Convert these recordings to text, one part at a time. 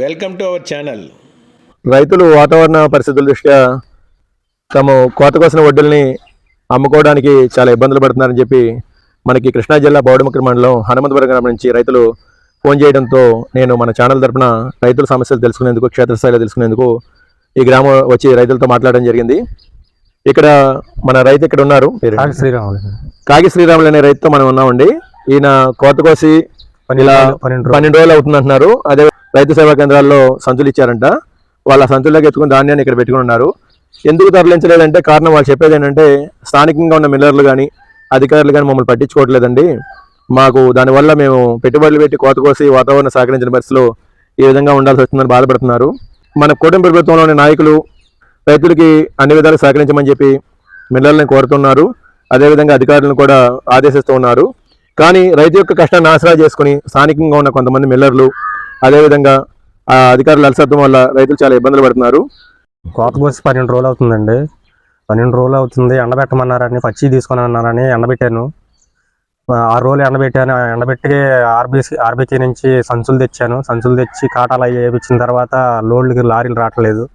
Welcome to our channel. రైతులు వాతావరణ పరిస్థితుల దృష్ట్యా తాము కోత కోసిన వడ్డల్ని అమ్ముకోవడానికి చాలా ఇబ్బందులు పడుతున్నారని చెప్పి మనకి కృష్ణా జిల్లా పౌడముఖి మండలం హనుమంతపురం గ్రామం నుంచి రైతులు ఫోన్ చేయడంతో నేను మన ఛానల్ తరఫున రైతుల సమస్యలు తెలుసుకునేందుకు, క్షేత్రస్థాయిలో తెలుసుకునేందుకు ఈ గ్రామం వచ్చి రైతులతో మాట్లాడడం జరిగింది. ఇక్కడ మన రైతు ఇక్కడ ఉన్నారు, కాగి శ్రీరాములు అనే రైతుతో మనం ఉన్నామండి. ఈయన కోత కోసి ఇలా 12 రోజులు అవుతుంది అంటున్నారు. అదే రైతు సేవా కేంద్రాల్లో సంచులు ఇచ్చారంట. వాళ్ళ సంచుల్లోకి ఎత్తుకుని ధాన్యాన్ని ఇక్కడ పెట్టుకుని ఉన్నారు. ఎందుకు తరలించలేదంటే కారణం వాళ్ళు చెప్పేది ఏంటంటే, స్థానికంగా ఉన్న మిల్లర్లు కానీ అధికారులు కానీ మమ్మల్ని పట్టించుకోవట్లేదండి. మాకు దానివల్ల మేము పెట్టుబడులు పెట్టి కోత కోసి వాతావరణం సహకరించిన పరిస్థితిలో ఈ విధంగా ఉండాల్సి వస్తుందని బాధపడుతున్నారు. మన కూటమి ప్రభుత్వంలోని నాయకులు రైతులకి అన్ని విధాలు సహకరించమని చెప్పి మిల్లర్లను కోరుతున్నారు. అదేవిధంగా అధికారులను కూడా ఆదేశిస్తూ ఉన్నారు. కానీ రైతు యొక్క కష్టాన్ని ఆసరా చేసుకుని స్థానికంగా ఉన్న కొంతమంది మిల్లర్లు, అదేవిధంగా ఆ అధికారుల అలసత్వం వల్ల రైతులు చాలా ఇబ్బందులు పడుతున్నారు. కోత కోసి 12 రోజులు అవుతుందండి. 12 రోజులు అవుతుంది. ఎండబెట్టమన్నారని, పచ్చి తీసుకొని అన్నారని ఎండబెట్టాను. 6 రోజులు ఎండబెట్టాను. ఎండబెట్టి ఆర్బీకే నుంచి సంచులు తెచ్చాను. సంచులు తెచ్చి కాటాలు వేయించిన తర్వాత లోడ్లకి లారీలు రావట్లేదు.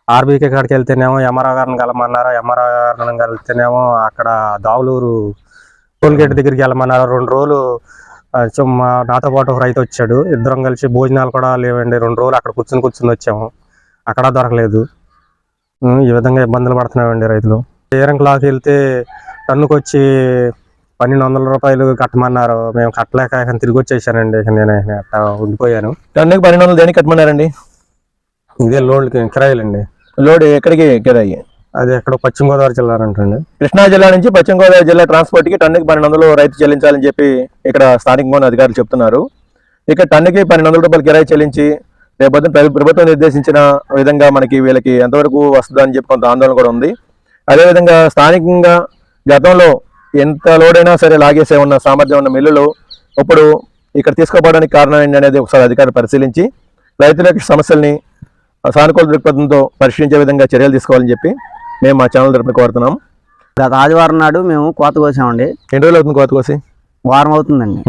ఆర్బీకే కాడికి వెళ్తేనేమో ఎంఆర్ఓ గారిని కలమన్నారు. ఎంఆర్ఓ గారిని వెళ్తేనేమో అక్కడ దావులూరు టోల్గేట్ దగ్గరికి వెళ్ళమన్నారు. 2 రోజులు నాతో పాటు ఒక రైతు వచ్చాడు. ఇద్దరం కలిసి భోజనాలు కూడా లేవండి. 2 రోజులు అక్కడ కూర్చుని వచ్చాము. అక్కడ దొరకలేదు. ఈ విధంగా ఇబ్బందులు పడుతున్నామండి రైతులు. ఏరం క్లాస్కి వెళ్తే టన్నుకు వచ్చి 1200 రూపాయలు కట్టమన్నారు. మేము కట్టలేక తిరిగి వచ్చేసానండి. నేను ఉండిపోయాను. టన్నుకి 1200 దేనికి కట్టమన్నారండి? ఇదే లోడ్కి కిరాయిలండి. లోడ్ ఎక్కడికి కిరాయి? అది ఎక్కడో పశ్చిమ గోదావరి జిల్లా అంటండి. కృష్ణా జిల్లా నుంచి పశ్చిమ గోదావరి జిల్లా ట్రాన్స్పోర్ట్కి టన్నుకి 1200 రైతు చెల్లించాలని చెప్పి ఇక్కడ స్థానికంగా అధికారులు చెప్తున్నారు. ఇక్కడ టన్నుకి 1200 రూపాయలు కిరాయి చెల్లించి రేపొద్దున ప్రభుత్వం నిర్దేశించిన విధంగా మనకి వీళ్ళకి ఎంతవరకు వస్తుందని చెప్పి కొంత ఆందోళన కూడా ఉంది. అదేవిధంగా స్థానికంగా గతంలో ఎంత లోడైనా సరే లాగేసే ఉన్న సామర్థ్యం ఉన్న మిల్లులు ఇప్పుడు ఇక్కడ తీసుకోవడానికి కారణం ఏంటనేది ఒకసారి అధికారులు పరిశీలించి రైతుల యొక్క సమస్యల్ని సానుకూల దృక్పథంతో పరిశీలించే విధంగా చర్యలు తీసుకోవాలని చెప్పి మేము మా ఛానల్ తరపున కోరుతున్నాం. గత ఆదివారం నాడు మేము కోత కోసామండి. ఎన్ని రోజులు అవుతుంది కోత కోసి? వారం అవుతుందండి.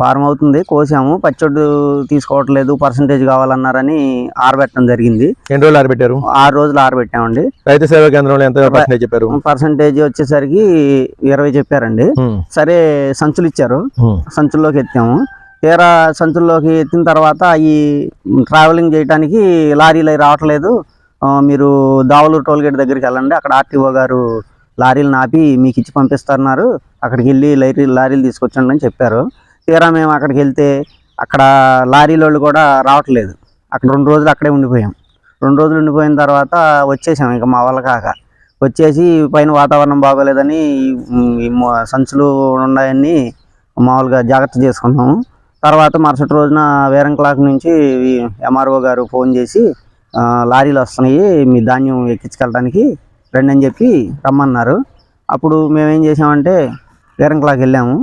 వారం అవుతుంది కోసాము. పచ్చొడ్డు తీసుకోవట్లేదు, పర్సంటేజ్ కావాలన్నారని ఆరబెట్టడం జరిగింది. ఎన్ని రోజులు ఆరబెట్టారు? 6 రోజులు ఆరబెట్టామండి. రైతు సేవా కేంద్రంలో ఎంత పర్సంటేజ్ చెప్పారు? పర్సంటేజ్ వచ్చేసరికి 20 చెప్పారండి. సరే సంచులు ఇచ్చారు, సంచుల్లోకి ఎత్తాము. తీరా సంచుల్లోకి ఎత్తిన తర్వాత ఈ ట్రావెలింగ్ చేయడానికి లారీలు అవి రావట్లేదు, మీరు దావులూరు టోల్గేట్ దగ్గరికి వెళ్ళండి, అక్కడ ఆర్టీఓ గారు లారీలు నాపి మీకు ఇచ్చి పంపిస్తున్నారు, అక్కడికి వెళ్ళి లారీలు తీసుకొచ్చండి అని చెప్పారు. తీరా మేము అక్కడికి వెళ్తే అక్కడ లారీల వాళ్ళు కూడా రావట్లేదు. అక్కడ 2 రోజులు అక్కడే ఉండిపోయాం. 2 రోజులు ఉండిపోయిన తర్వాత వచ్చేసాం. ఇంకా మా వాళ్ళ కాక వచ్చేసి పైన వాతావరణం బాగోలేదని సంచులు ఉన్నాయని మామూలుగా జాగ్రత్త చేసుకున్నాము. తర్వాత మరుసటి రోజున వేరం క్లాక్ నుంచి ఎంఆర్ఓ గారు ఫోన్ చేసి లారీలు వస్తున్నాయి, మీ ధాన్యం ఎక్కించుకెళ్ళడానికి రండి అని చెప్పి రమ్మన్నారు. అప్పుడు మేమేం చేసామంటే వేరం క్లాక్ వెళ్ళాము.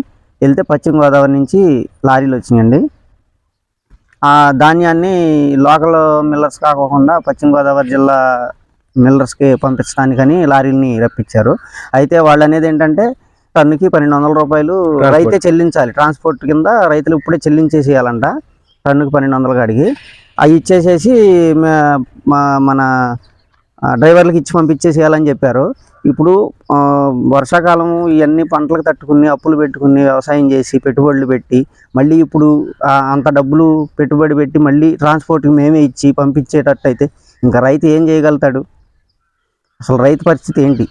వెళ్తే పశ్చిమ గోదావరి నుంచి లారీలు వచ్చినాయండి. ఆ ధాన్యాన్ని లోకల్ మిల్లర్స్ కాకుండా పశ్చిమ గోదావరి జిల్లా మిల్లర్స్కి పంపించడానికని లారీలని రప్పించారు. అయితే వాళ్ళు అనేది ఏంటంటే టన్నుకి 1200 రూపాయలు రైతే చెల్లించాలి. ట్రాన్స్పోర్ట్ కింద రైతులు ఇప్పుడే చెల్లించేసేయాలంట. టన్నుకి 1200 కాడికి అవి ఇచ్చేసేసి మన డ్రైవర్లకి ఇచ్చి పంపించేసేయాలని చెప్పారు. ఇప్పుడు వర్షాకాలం ఇవన్నీ పంటలకు తట్టుకుని అప్పులు పెట్టుకుని వ్యవసాయం చేసి పెట్టుబడులు పెట్టి మళ్ళీ ఇప్పుడు అంత డబ్బులు పెట్టుబడి పెట్టి మళ్ళీ ట్రాన్స్పోర్ట్కి మేమే ఇచ్చి పంపించేటట్టు అయితే ఇంకా రైతు ఏం చేయగలుగుతాడు? అసలు రైతు పరిస్థితి ఏంటి?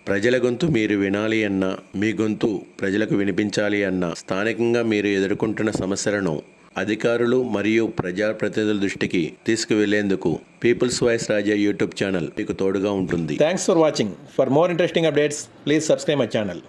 ప్రజల గొంతు మీరు వినాలి అన్నా, మీ గొంతు ప్రజలకు వినిపించాలి అన్నా, స్థానికంగా మీరు ఎదుర్కొంటున్న సమస్యలను అధికారులు మరియు ప్రజాప్రతినిధుల దృష్టికి తీసుకువెళ్లేందుకు పీపుల్స్ వాయిస్ రాజా యూట్యూబ్ ఛానల్ మీకు తోడుగా ఉంటుంది. Thanks for watching. For more interesting updates please subscribe my channel.